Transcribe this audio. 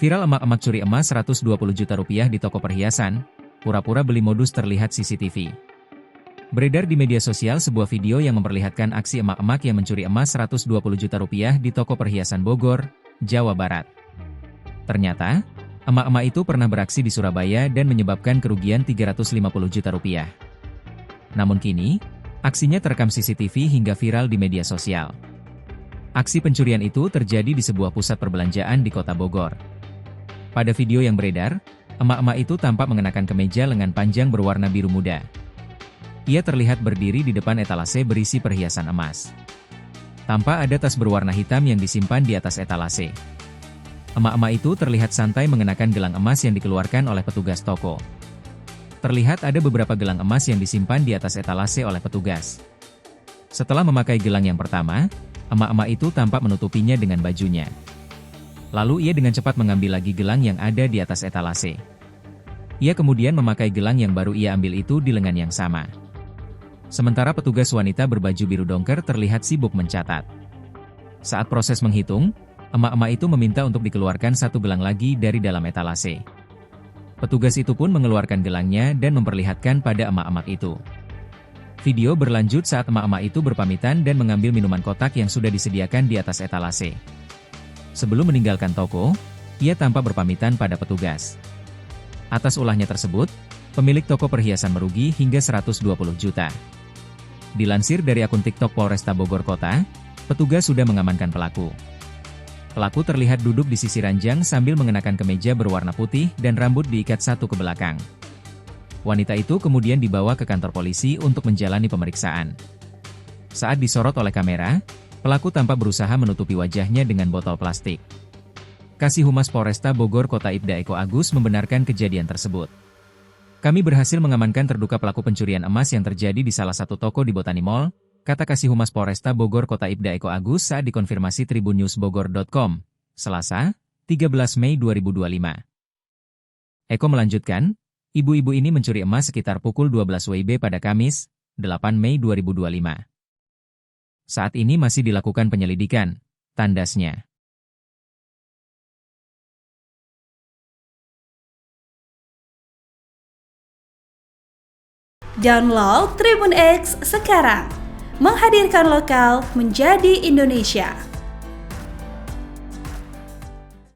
Viral emak-emak curi emas Rp120 juta di toko perhiasan, pura-pura beli modus terlihat CCTV. Beredar di media sosial sebuah video yang memperlihatkan aksi emak-emak yang mencuri emas Rp120 juta di toko perhiasan Bogor, Jawa Barat. Ternyata, emak-emak itu pernah beraksi di Surabaya dan menyebabkan kerugian Rp350 juta. Namun kini, aksinya terekam CCTV hingga viral di media sosial. Aksi pencurian itu terjadi di sebuah pusat perbelanjaan di kota Bogor. Pada video yang beredar, emak-emak itu tampak mengenakan kemeja lengan panjang berwarna biru muda. Ia terlihat berdiri di depan etalase berisi perhiasan emas. Tampak ada tas berwarna hitam yang disimpan di atas etalase. Emak-emak itu terlihat santai mengenakan gelang emas yang dikeluarkan oleh petugas toko. Terlihat ada beberapa gelang emas yang disimpan di atas etalase oleh petugas. Setelah memakai gelang yang pertama, emak-emak itu tampak menutupinya dengan bajunya. Lalu ia dengan cepat mengambil lagi gelang yang ada di atas etalase. Ia kemudian memakai gelang yang baru ia ambil itu di lengan yang sama. Sementara petugas wanita berbaju biru dongker terlihat sibuk mencatat. Saat proses menghitung, emak-emak itu meminta untuk dikeluarkan satu gelang lagi dari dalam etalase. Petugas itu pun mengeluarkan gelangnya dan memperlihatkan pada emak-emak itu. Video berlanjut saat emak-emak itu berpamitan dan mengambil minuman kotak yang sudah disediakan di atas etalase. Sebelum meninggalkan toko, ia tampak berpamitan pada petugas. Atas ulahnya tersebut, pemilik toko perhiasan merugi hingga Rp120 juta. Dilansir dari akun TikTok Polresta Bogor Kota, petugas sudah mengamankan pelaku. Pelaku terlihat duduk di sisi ranjang sambil mengenakan kemeja berwarna putih dan rambut diikat satu ke belakang. Wanita itu kemudian dibawa ke kantor polisi untuk menjalani pemeriksaan. Saat disorot oleh kamera, pelaku tampak berusaha menutupi wajahnya dengan botol plastik. Kasih Humas Polresta Bogor Kota Ibda Eko Agus membenarkan kejadian tersebut. Kami berhasil mengamankan terduga pelaku pencurian emas yang terjadi di salah satu toko di Botani Mall, kata Kasih Humas Polresta Bogor Kota Ibda Eko Agus saat dikonfirmasi tribunnewsbogor.com, Selasa, 13 Mei 2025. Eko melanjutkan, ibu-ibu ini mencuri emas sekitar pukul 12 WIB pada Kamis, 8 Mei 2025. Saat ini masih dilakukan penyelidikan, tandasnya. Download Tribun X sekarang, menghadirkan lokal menjadi Indonesia.